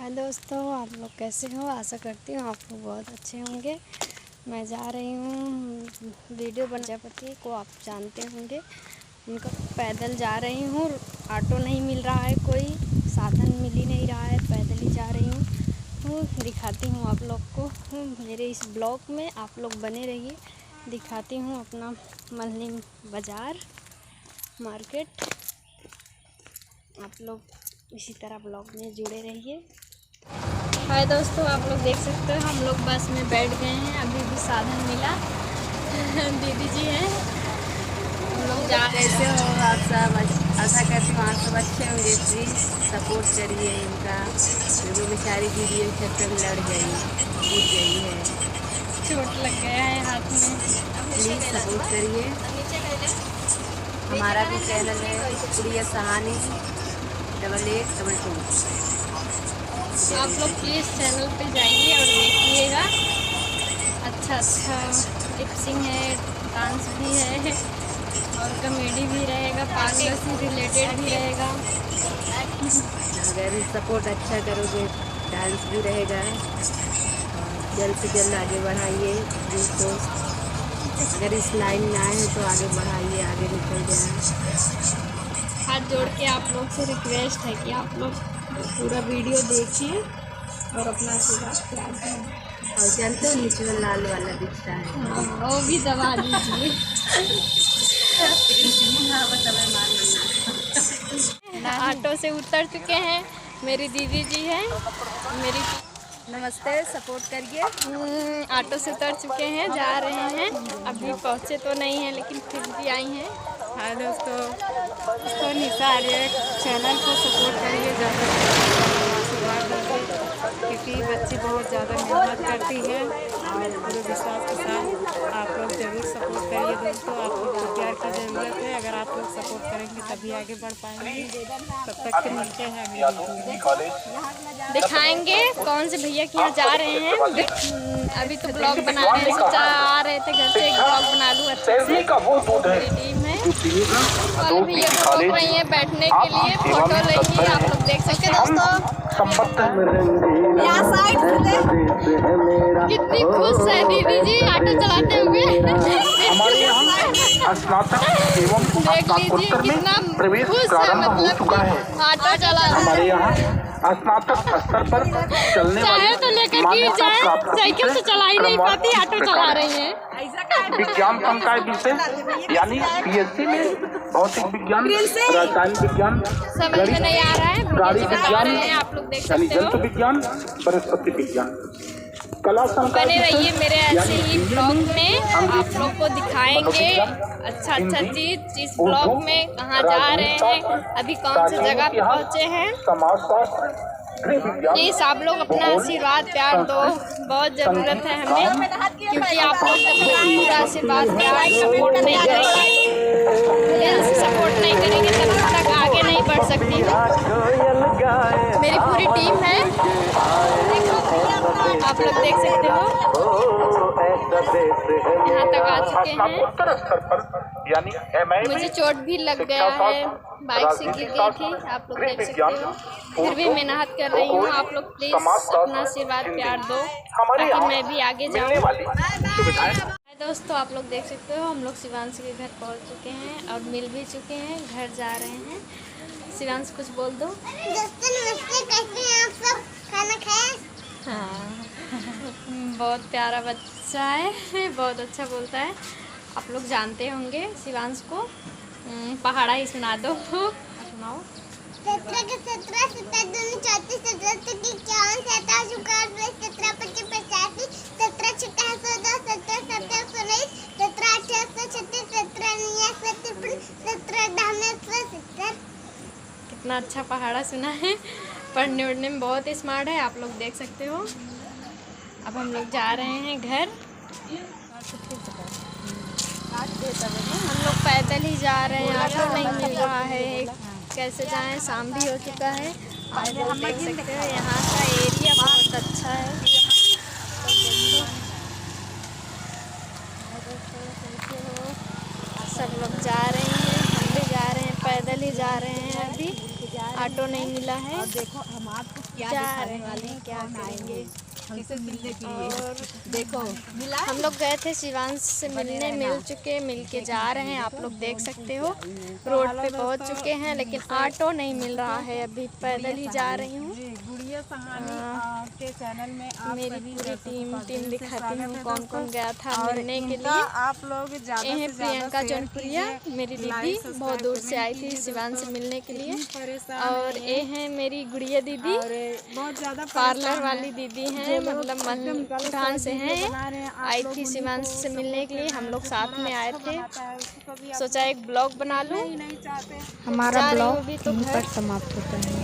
हाय दोस्तों, आप लोग कैसे हो? आशा करती हूँ आप लोग बहुत अच्छे होंगे। मैं जा रही हूँ वीडियो प्रजापति को आप जानते होंगे, उनका पैदल जा रही हूँ। ऑटो नहीं मिल रहा है, कोई साधन मिल ही नहीं रहा है, पैदल ही जा रही हूँ। दिखाती हूँ आप लोग को मेरे इस ब्लॉग में, आप लोग बने रहिए। दिखाती हूँ अपना मल्हनी बाज़ार मार्केट। आप लोग इसी तरह ब्लॉग में जुड़े रहिए। हाय दोस्तों, आप लोग देख सकते हो हम लोग बस में बैठ गए हैं। अभी भी साधन मिला। दीदी जी हैं, हम लोग जा। कैसे हो आप सब? आशा करती हूँ आप सब अच्छे होंगे। प्लीज़ सपोर्ट करिए इनका। वो बेचारी दीदी एक चक्कर में लड़ गई, गिर गई है। चोट लग गया है हाथ में। प्लीज़ सपोर्ट करिए। हमारा भी चैनल है प्रिय सहानी 8822। आप लोग प्लीज़ चैनल पे जाइए और देखिएगा। अच्छा लिपसिंग है, डांस भी है और कॉमेडी भी रहेगा, पार्लर से रिलेटेड भी रहेगा। अगर सपोर्ट अच्छा करोगे डांस भी रहेगा। जल्द से जल्द आगे बढ़ाइए जिनको, अगर इस लाइन में आए हैं तो आगे बढ़ाइए, आगे निकल जाए। हाथ जोड़ के आप लोग से रिक्वेस्ट है कि आप लोग पूरा वीडियो देखिए और अपना आशीर्वाद प्यार दें। और जानते हो नीचे में लाल वाला दिखता है, वो भी दबा दीजिए। ऑटो से उतर चुके हैं, मेरी दीदी जी हैं। मेरी नमस्ते, सपोर्ट करिए। ऑटो से उतर चुके हैं, जा रहे हैं। अभी पहुँचे तो नहीं हैं लेकिन फिर भी आई हैं। हाय दोस्तों, निशा आर्य चैनल को सपोर्ट करिए, ज़्यादा आशीर्वाद दीजिए क्योंकि बच्ची बहुत ज़्यादा मेहनत करती है और पूरे विश्वास के साथ आप लोग ज़रूर सपोर्ट करिए। दोस्तों, आप लोग को प्यार की ज़रूरत है। अगर आप लोग सपोर्ट करेंगे तभी आगे बढ़ पाएंगे। तब तक के मिलते हैं अगले वीडियो में। दिखाएंगे कौन से भैया के यहाँ जा रहे हैं। अभी तो ब्लॉग बना रहे हैं, सोचा आ रहे थे घर से एक ब्लॉग बना लूँ अच्छे से। मेरी टीम है और भैया को रोक रही है बैठने के लिए, फोटो लेंगी। आप लोग देख सकते हैं दोस्तों, कितनी खुश है दीदी जी ऑटो चलाते हुए। हमारे यहाँ स्नातक एवं स्नातकोत्तर में प्रवेश प्रारंभ हो चुका है। ऑटो चला हमारे यहाँ स्नातक स्तर पर चलने वाले तो लेकर गिर जाए, साइकिल तो चला ही नहीं पाती, ऑटो चला रही है। विज्ञान संकाय विषय यानी PSC में भौतिक विज्ञान, रासायनिक विज्ञान, समझ में नहीं आ रहा है, गाड़ी बता विज्ञान रहे हैं, आप लोग देख यानी सकते जंतु हो। विज्ञान, वनस्पति विज्ञान, कला संकाय बने रहिए मेरे ऐसे ही ब्लॉग में, आप अंग्रेजी, लोग को दिखाएंगे अच्छा चीज इस ब्लॉग में। कहाँ जा रहे हैं, अभी कौन सी जगह पे पहुँचे हैं। समाजशास्त्र, प्लीज आप लोग अपना आशीर्वाद प्यार दो, बहुत ज़रूरत है हमें, क्योंकि आप लोग जब तक पूरा आशीर्वाद प्यार सपोर्ट नहीं करेंगे, दिल से सपोर्ट नहीं करेंगे तब तक आगे नहीं बढ़ सकती हूँ। मेरी पूरी टीम है, आप लोग देख सकते हो, यहाँ तक आ चुके हैं। मुझे चोट भी लग गया है, बाइक से गिर गई थी, आप लोग देख सकते हो। फिर भी मेहनत कर रही हूँ। आप लोग प्लीज़ अपना आशीर्वाद प्यार दो ताकि मैं भी आगे जाऊँ। दोस्तों, आप लोग देख सकते हो हम लोग शिवांश के घर पहुँच चुके हैं और मिल भी चुके हैं, घर जा रहे हैं। शिवांश कुछ बोल दो। दोस्तों नमस्ते, कैसे हैं आप सब? खाना खाया? हाँ, बहुत प्यारा बच्चा है, बहुत अच्छा बोलता है। आप लोग जानते होंगे शिवांश को। पहाड़ा ही सुना दो, सुनाओ। 17 के 17 17 दूनी 34 17 तक 51 27 17 17 25 85 17 छक्का 17 17 17 19 17 18 36 17 19 17 17 कितना अच्छा पहाड़ा सुना है। पढ़ने उड़ने में बहुत स्मार्ट है, आप लोग देख सकते हो। अब हम लोग जा रहे हैं घर। हम लोग पैदल ही जा रहे हैं, ऑटो नहीं मिल रहा है, कैसे जाएं। शाम भी हो चुका है। आप लोग देख सकते हो यहाँ का एरिया बहुत अच्छा है। सब लोग जा रहे हैं, हम भी जा रहे हैं, पैदल ही जा रहे हैं। अभी ऑटो नहीं मिला है। देखो हम आपको जा रहे वाले हैं, क्या करेंगे। हमसे मिलने के लिए। और देखो हम लोग गए थे शिवांश से मिलने, मिल के जा रहे हैं। आप लोग देख सकते हो रोड पे पहुंच चुके हैं, लेकिन ऑटो नहीं मिल रहा है। अभी पैदल ही जा रही हूँ। गुड़िया सहानी के चैनल में आप मेरी सभी पूरी दर्शकों का टीम दिल से दिखाती स्वागत हूँ है कौन दोस्तों। कौन गया था और मिलने के इनका लिए। आप लोग ज़्यादा ये है से ज़्यादा प्रियंका शेयर जौनपुरिया, कीजिए, मेरी लाइक, दीदी सब्सक्राइब, बहुत दूर से आई कमेंट थी कीजिए शिवांश से दोस्तों। मिलने के लिए। इतनी परेशान और है ये है मेरी गुड़िया दीदी, और बहुत ज़्यादा पार्लर परेशान वाली है। दीदी हैं, जो लोग मतलब एकदम गलत उठान से वीडियो हैं। बना रहे हैं, आप आई लोग थी उन्हीं शिवांश को से मिलने के लिए, हम लोग साथ में आए थे। उसको कभी आप सोचा एक ब्लॉग बना लूं। नहीं चाहते। हमारा ब्लॉग यहीं पर समाप्त होता है।